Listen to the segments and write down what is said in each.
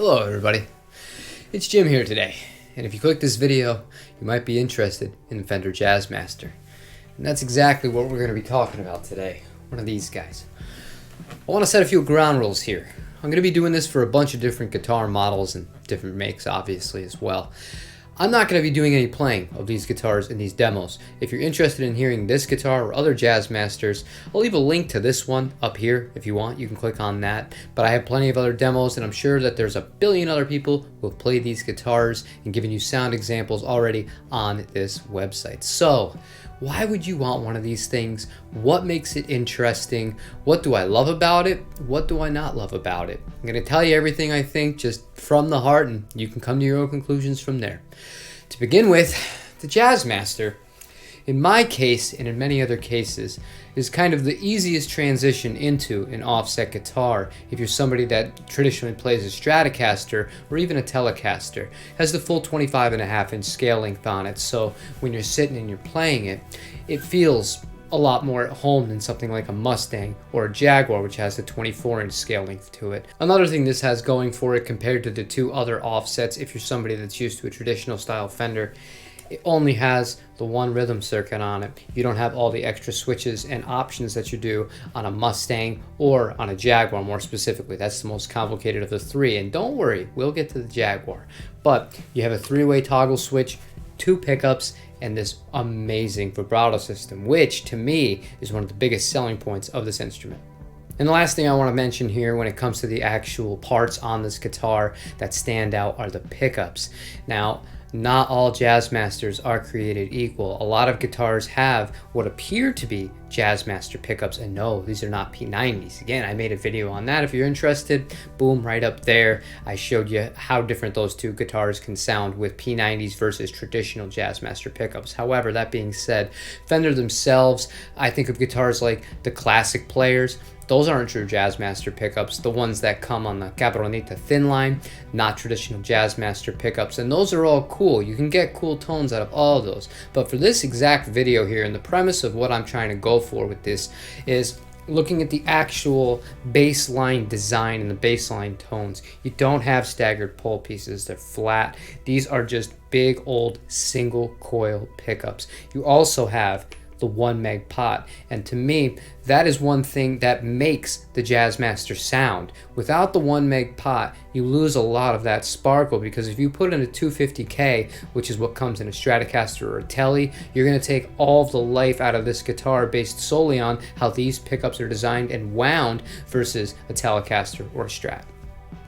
Hello everybody, it's Jim here today, and if you click this video, you might be interested in the Fender Jazzmaster. And that's exactly what we're going to be talking about today, one of these guys. I want to set a few ground rules here. I'm going to be doing this for a bunch of different guitar models and different makes obviously as well. I'm not going to be doing any playing of these guitars in these demos. If you're interested in hearing this guitar or other Jazzmasters, I'll leave a link to this one up here if you want. You can click on that. But I have plenty of other demos, and I'm sure that there's a billion other people who have played these guitars and given you sound examples already on this website. So, why would you want one of these things? What makes it interesting? What do I love about it? What do I not love about it? I'm going to tell you everything I think just from the heart, and you can come to your own conclusions from there. To begin with, the Jazzmaster, in my case and in many other cases, is kind of the easiest transition into an offset guitar if you're somebody that traditionally plays a Stratocaster or even a Telecaster. It has the full 25.5-inch scale length on it, so when you're sitting and you're playing it, it feels a lot more at home than something like a Mustang or a Jaguar, which has the 24-inch scale length to it. Another thing this has going for it compared to the two other offsets, if you're somebody that's used to a traditional style Fender, it only has the one rhythm circuit on it. You don't have all the extra switches and options that you do on a Mustang or on a Jaguar more specifically. That's the most complicated of the three. And don't worry, we'll get to the Jaguar. But you have a three-way toggle switch, two pickups, and this amazing vibrato system, which to me is one of the biggest selling points of this instrument. And the last thing I want to mention here when it comes to the actual parts on this guitar that stand out are the pickups. Now, not all Jazzmasters are created equal. A lot of guitars have what appear to be Jazzmaster pickups, and no, these are not P90s. Again, I made a video on that. If you're interested, boom, right up there. I showed you how different those two guitars can sound with P90s versus traditional Jazzmaster pickups. However, that being said, Fender themselves, I think of guitars like the classic players. Those aren't true Jazzmaster pickups. The ones that come on the Cabronita thin line, not traditional Jazzmaster pickups. And those are all cool. You can get cool tones out of all of those. But for this exact video here, and the premise of what I'm trying to go for with this is looking at the actual baseline design and the baseline tones. You don't have staggered pole pieces. They're flat. These are just big old single coil pickups. You also have the 1 meg pot, and to me that is one thing that makes the Jazzmaster sound. Without the 1 meg pot, you lose a lot of that sparkle, because if you put in a 250K, which is what comes in a Stratocaster or a Tele, you're going to take all of the life out of this guitar based solely on how these pickups are designed and wound versus a Telecaster or a Strat.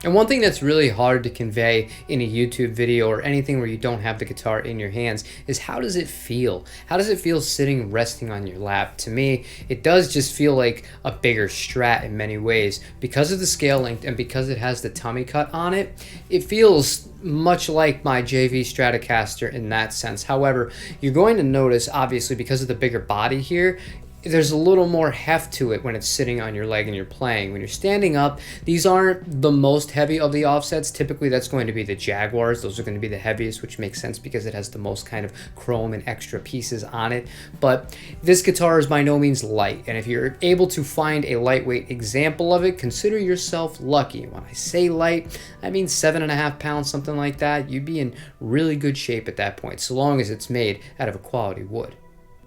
And one thing that's really hard to convey in a YouTube video or anything where you don't have the guitar in your hands is, how does it feel? How does it feel sitting, resting on your lap? To me, it does just feel like a bigger Strat in many ways. Because of the scale length and because it has the tummy cut on it, it feels much like my JV Stratocaster in that sense. However, you're going to notice, obviously, because of the bigger body here, there's a little more heft to it when it's sitting on your leg and you're playing. When you're standing up, these aren't the most heavy of the offsets. Typically, that's going to be the Jaguars. Those are going to be the heaviest, which makes sense because it has the most kind of chrome and extra pieces on it. But this guitar is by no means light, and if you're able to find a lightweight example of it, consider yourself lucky. When I say light, I mean 7.5 pounds, something like that. You'd be in really good shape at that point, so long as it's made out of a quality wood.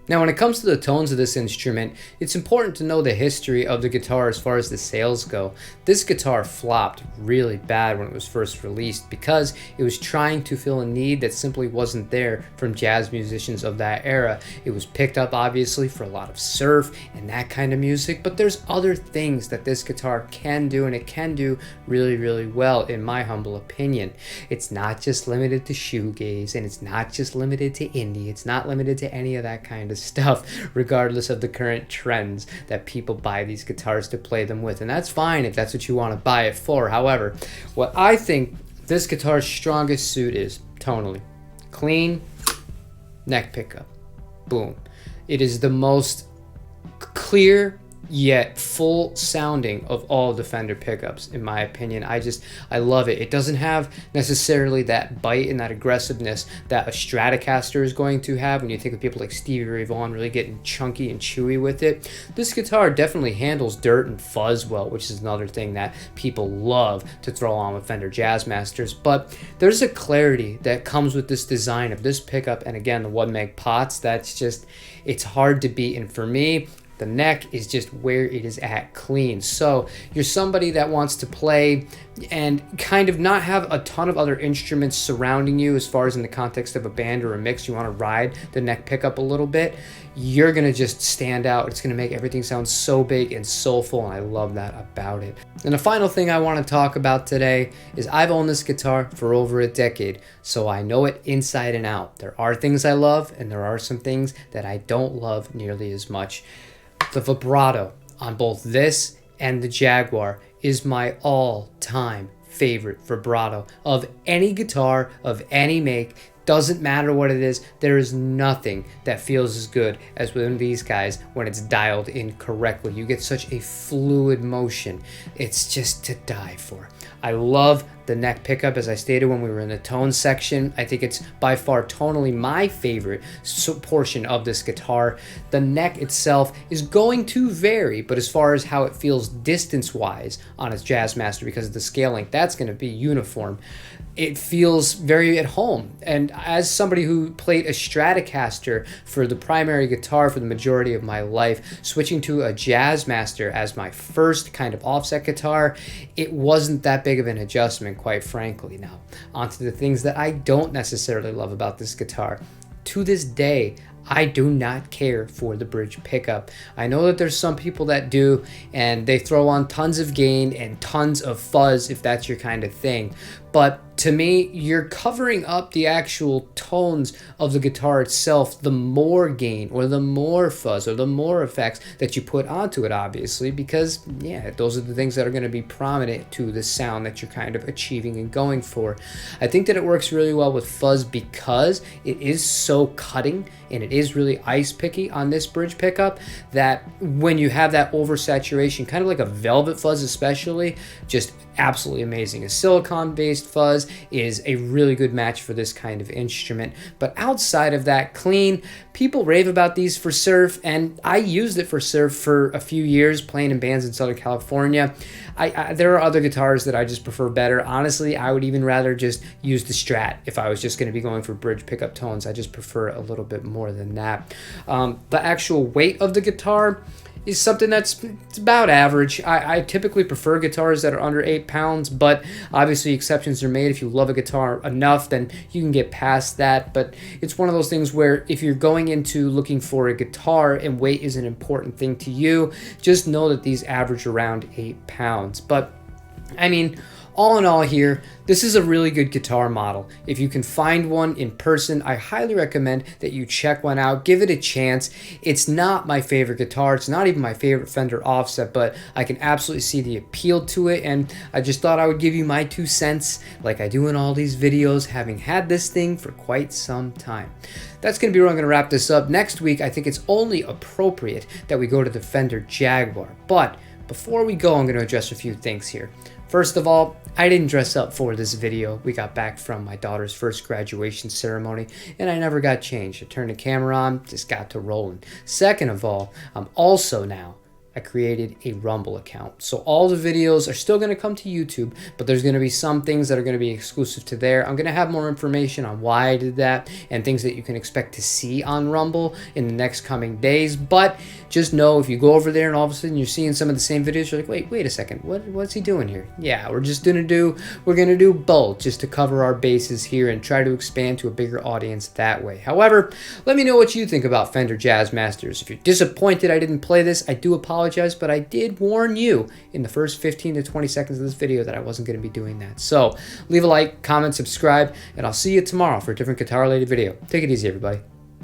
Now, when it comes to the tones of this instrument, it's important to know the history of the guitar as far as the sales go. This guitar flopped really bad when it was first released because it was trying to fill a need that simply wasn't there from jazz musicians of that era. It was picked up, obviously, for a lot of surf and that kind of music, but there's other things that this guitar can do, and it can do really, really well, in my humble opinion. It's not just limited to shoegaze, and it's not just limited to indie. It's not limited to any of that kind of stuff, regardless of the current trends that people buy these guitars to play them with. And that's fine if that's what you want to buy it for. However, what I think this guitar's strongest suit is tonally: clean neck pickup, boom. It is the most clear yet full sounding of all the Fender pickups, in my opinion. I love it. It doesn't have necessarily that bite and that aggressiveness that a Stratocaster is going to have when you think of people like Stevie Ray Vaughan really getting chunky and chewy with it. This guitar definitely handles dirt and fuzz well, which is another thing that people love to throw on with Fender Jazzmasters. But there's a clarity that comes with this design of this pickup, and again, the 1 meg pots, that's just, it's hard to beat. And for me, the neck is just where it is at clean. So you're somebody that wants to play and kind of not have a ton of other instruments surrounding you as far as in the context of a band or a mix. You want to ride the neck pickup a little bit. You're going to just stand out. It's going to make everything sound so big and soulful, and I love that about it. And the final thing I want to talk about today is I've owned this guitar for over a decade, so I know it inside and out. There are things I love, and there are some things that I don't love nearly as much. The vibrato on both this and the Jaguar is my all-time favorite vibrato of any guitar, of any make. Doesn't matter what it is, there is nothing that feels as good as one of these guys when it's dialed in correctly. You get such a fluid motion. It's just to die for. I love the neck pickup, as I stated when we were in the tone section. I think it's by far tonally my favorite portion of this guitar. The neck itself is going to vary, but as far as how it feels distance-wise on its Jazzmaster, because of the scaling, that's going to be uniform. It feels very at home. And as somebody who played a Stratocaster for the primary guitar for the majority of my life, switching to a Jazzmaster as my first kind of offset guitar, it wasn't that big of an adjustment, quite frankly. Now, onto the things that I don't necessarily love about this guitar. To this day, I do not care for the bridge pickup. I know that there's some people that do, and they throw on tons of gain and tons of fuzz if that's your kind of thing. But to me, you're covering up the actual tones of the guitar itself, the more gain or the more fuzz or the more effects that you put onto it, obviously, because yeah, those are the things that are going to be prominent to the sound that you're kind of achieving and going for. I think that it works really well with fuzz because it is so cutting and it is really ice picky on this bridge pickup that when you have that oversaturation, kind of like a velvet fuzz especially, just absolutely amazing. A silicone-based fuzz is a really good match for this kind of instrument. But outside of that, clean. People rave about these for surf, and I used it for surf for a few years, playing in bands in Southern California. There are other guitars that I just prefer better. Honestly, I would even rather just use the Strat if I was just going to be going for bridge pickup tones. I just prefer it a little bit more than that. The actual weight of the guitar is something that's about average. I typically prefer guitars that are under 8 pounds, but obviously exceptions are made. If you love a guitar enough, then you can get past that. But it's one of those things where if you're going into looking for a guitar and weight is an important thing to you, just know that these average around 8 pounds. But I mean, all in all here, this is a really good guitar model. If you can find one in person, I highly recommend that you check one out. Give it a chance. It's not my favorite guitar. It's not even my favorite Fender offset, but I can absolutely see the appeal to it, and I just thought I would give you my 2 cents like I do in all these videos, having had this thing for quite some time. That's going to be where I'm going to wrap this up. Next week, I think it's only appropriate that we go to the Fender Jaguar. But before we go, I'm going to address a few things here. First of all, I didn't dress up for this video. We got back from my daughter's first graduation ceremony, and I never got changed. I turned the camera on, just got to rolling. Second of all, I created a Rumble account. So all the videos are still going to come to YouTube, but there's going to be some things that are going to be exclusive to there. I'm going to have more information on why I did that and things that you can expect to see on Rumble in the next coming days. But just know if you go over there and all of a sudden you're seeing some of the same videos, you're like, wait a second, what's he doing here? Yeah, we're going to do both just to cover our bases here and try to expand to a bigger audience that way. However, let me know what you think about Fender Jazzmasters. If you're disappointed I didn't play this, I do apologize, but I did warn you in the first 15 to 20 seconds of this video that I wasn't going to be doing that. So leave a like, comment, subscribe, and I'll see you tomorrow for a different guitar related video. Take it easy, everybody.